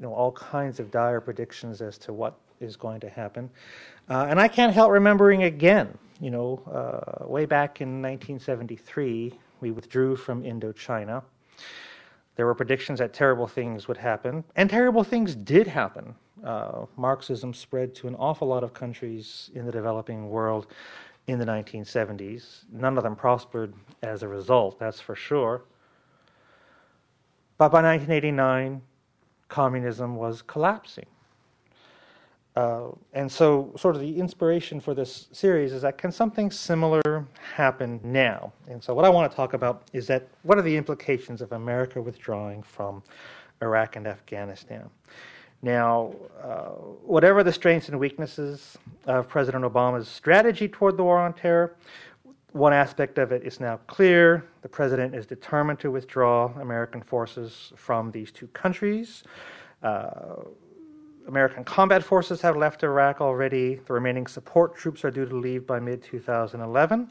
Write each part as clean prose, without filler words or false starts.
all kinds of dire predictions as to what is going to happen. And I can't help remembering again, way back in 1973, we withdrew from Indochina. There were predictions that terrible things would happen, and terrible things did happen. Marxism spread to an awful lot of countries in the developing world in the 1970s. None of them prospered as a result, that's for sure. But by 1989, communism was collapsing. And so sort of the inspiration for this series is that can something similar happen now? And so what I want to talk about is that what are the implications of America withdrawing from Iraq and Afghanistan? Now, whatever the strengths and weaknesses of President Obama's strategy toward the war on terror, one aspect of it is now clear. The president is determined to withdraw American forces from these two countries. American combat forces have left Iraq already. The remaining support troops are due to leave by mid-2011.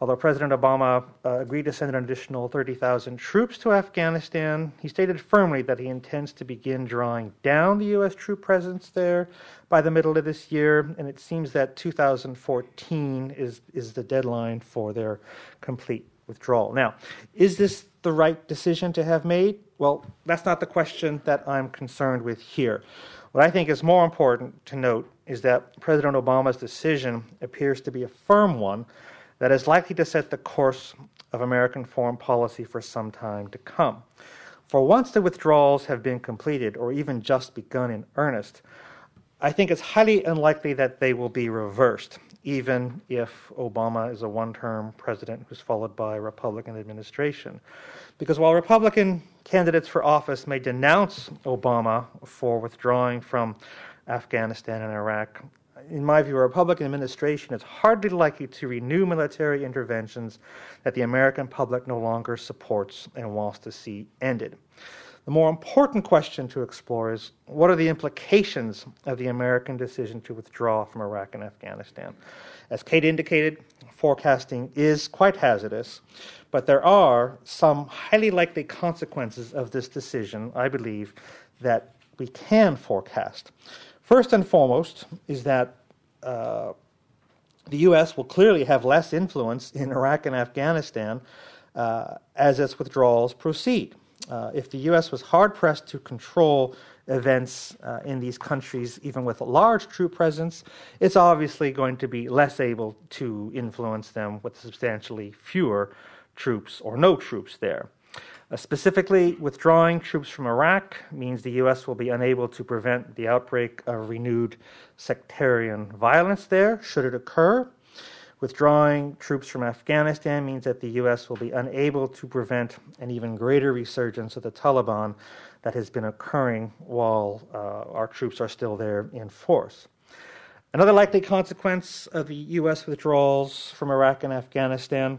Although President Obama agreed to send an additional 30,000 troops to Afghanistan, he stated firmly that he intends to begin drawing down the U.S. troop presence there by the middle of this year, and it seems that 2014 is the deadline for their complete withdrawal. Now, is this the right decision to have made? Well, that's not the question that I'm concerned with here. What I think is more important to note is that President Obama's decision appears to be a firm one that is likely to set the course of American foreign policy for some time to come. For once the withdrawals have been completed, or even just begun in earnest, I think it's highly unlikely that they will be reversed, even if Obama is a one-term president who's followed by a Republican administration. Because while Republican candidates for office may denounce Obama for withdrawing from Afghanistan and Iraq, in my view, a Republican administration is hardly likely to renew military interventions that the American public no longer supports and wants to see ended. The more important question to explore is, what are the implications of the American decision to withdraw from Iraq and Afghanistan? As Kate indicated, forecasting is quite hazardous, but there are some highly likely consequences of this decision, I believe, that we can forecast. First and foremost is that the U.S. will clearly have less influence in Iraq and Afghanistan as its withdrawals proceed. If the U.S. was hard-pressed to control events in these countries, even with a large troop presence, it's obviously going to be less able to influence them with substantially fewer troops or no troops there. Specifically, withdrawing troops from Iraq means the U.S. will be unable to prevent the outbreak of renewed sectarian violence there, should it occur. Withdrawing troops from Afghanistan means that the U.S. will be unable to prevent an even greater resurgence of the Taliban that has been occurring while our troops are still there in force. Another likely consequence of the U.S. withdrawals from Iraq and Afghanistan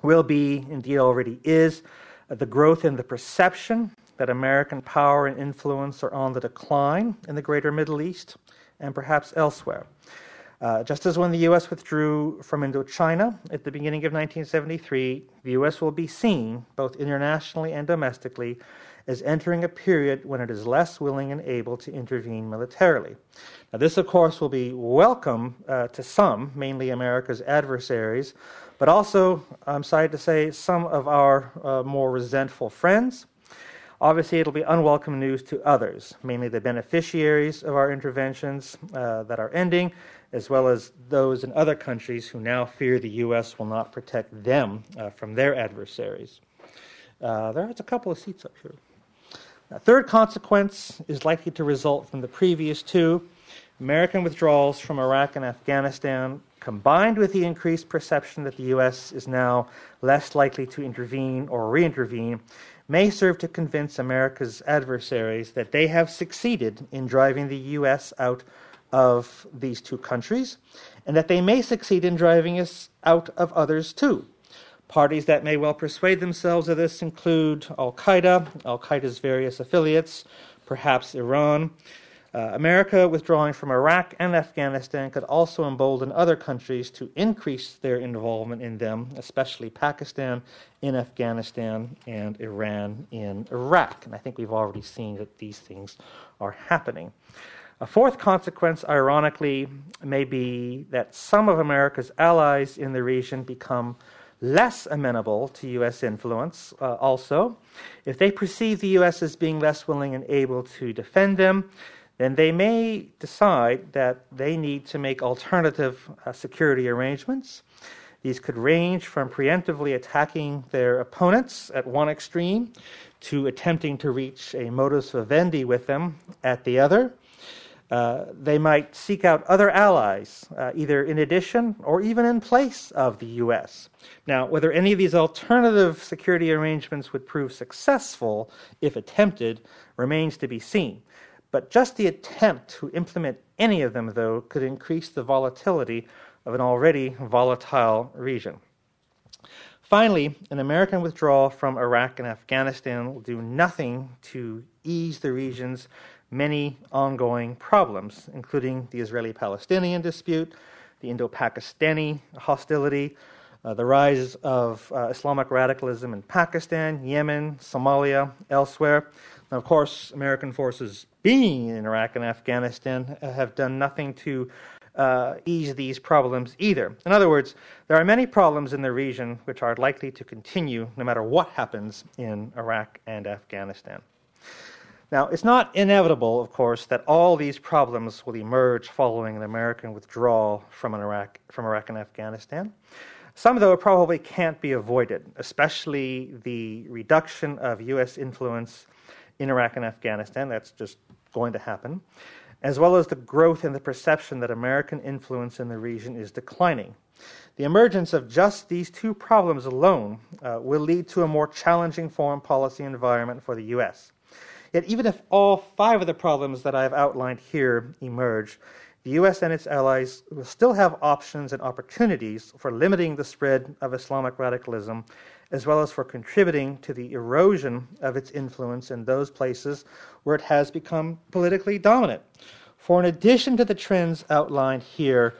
will be, indeed already is, the growth in the perception that American power and influence are on the decline in the greater Middle East and perhaps elsewhere. Just as when the U.S. withdrew from Indochina at the beginning of 1973, the U.S. will be seen, both internationally and domestically, as entering a period when it is less willing and able to intervene militarily. Now, this, of course, will be welcome to some, mainly America's adversaries, but also, I'm sorry to say, some of our more resentful friends. Obviously, it'll be unwelcome news to others, mainly the beneficiaries of our interventions that are ending, as well as those in other countries who now fear the U.S. will not protect them from their adversaries. There's a couple of seats up here. A third consequence is likely to result from the previous two. American withdrawals from Iraq and Afghanistan, combined with the increased perception that the U.S. is now less likely to intervene or reintervene, may serve to convince America's adversaries that they have succeeded in driving the U.S. out of these two countries, and that they may succeed in driving us out of others too. Parties that may well persuade themselves of this include Al-Qaeda, Al-Qaeda's various affiliates, perhaps Iran, America withdrawing from Iraq and Afghanistan could also embolden other countries to increase their involvement in them, especially Pakistan in Afghanistan and Iran in Iraq. And I think we've already seen that these things are happening. A fourth consequence, ironically, may be that some of America's allies in the region become less amenable to U.S. influence also. If they perceive the U.S. as being less willing and able to defend them, then they may decide that they need to make alternative security arrangements. These could range from preemptively attacking their opponents at one extreme to attempting to reach a modus vivendi with them at the other. They might seek out other allies, either in addition or even in place of the U.S. Now, whether any of these alternative security arrangements would prove successful if attempted remains to be seen. But just the attempt to implement any of them, though, could increase the volatility of an already volatile region. Finally, an American withdrawal from Iraq and Afghanistan will do nothing to ease the region's many ongoing problems, including the Israeli-Palestinian dispute, the Indo-Pakistani hostility, the rise of Islamic radicalism in Pakistan, Yemen, Somalia, elsewhere. Now, of course, American forces being in Iraq and Afghanistan have done nothing to ease these problems either. In other words, there are many problems in the region which are likely to continue no matter what happens in Iraq and Afghanistan. Now, it's not inevitable, of course, that all these problems will emerge following an American withdrawal from Iraq and Afghanistan. Some, though, probably can't be avoided, especially the reduction of U.S. influence in Iraq and Afghanistan. That's just going to happen, as well as the growth in the perception that American influence in the region is declining. The emergence of just these two problems alone will lead to a more challenging foreign policy environment for the U.S. Yet even if all five of the problems that I've outlined here emerge, the U.S. and its allies will still have options and opportunities for limiting the spread of Islamic radicalism, as well as for contributing to the erosion of its influence in those places where it has become politically dominant. For in addition to the trends outlined here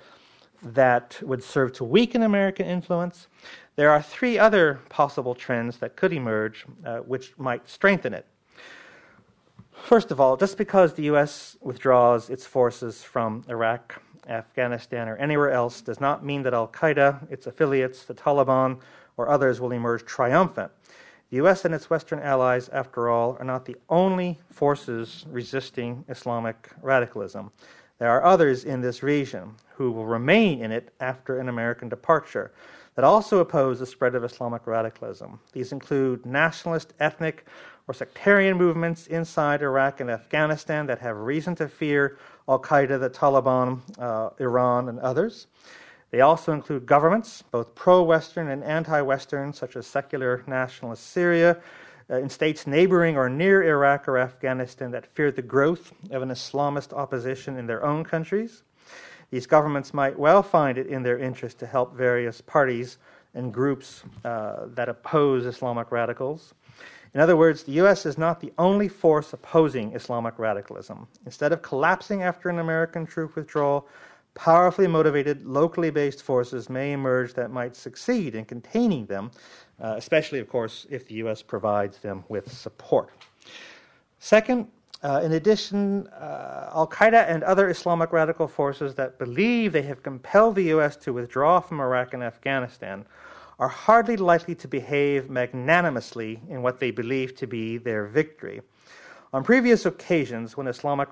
that would serve to weaken American influence, there are three other possible trends that could emerge which might strengthen it. First of all, just because the U.S. withdraws its forces from Iraq, Afghanistan, or anywhere else does not mean that al-Qaeda, its affiliates, the Taliban, or others will emerge triumphant. The U.S. and its Western allies, after all, are not the only forces resisting Islamic radicalism. There are others in this region who will remain in it after an American departure that also oppose the spread of Islamic radicalism. These include nationalist, ethnic, or sectarian movements inside Iraq and Afghanistan that have reason to fear al-Qaeda, the Taliban, Iran, and others. They also include governments, both pro-Western and anti-Western, such as secular nationalist Syria, in states neighboring or near Iraq or Afghanistan that fear the growth of an Islamist opposition in their own countries. These governments might well find it in their interest to help various parties and groups that oppose Islamic radicals. In other words, the U.S. is not the only force opposing Islamic radicalism. Instead of collapsing after an American troop withdrawal, powerfully motivated, locally based forces may emerge that might succeed in containing them, especially, of course, if the U.S. provides them with support. Second, in addition, al-Qaeda and other Islamic radical forces that believe they have compelled the U.S. to withdraw from Iraq and Afghanistan are hardly likely to behave magnanimously in what they believe to be their victory. On previous occasions, when Islamic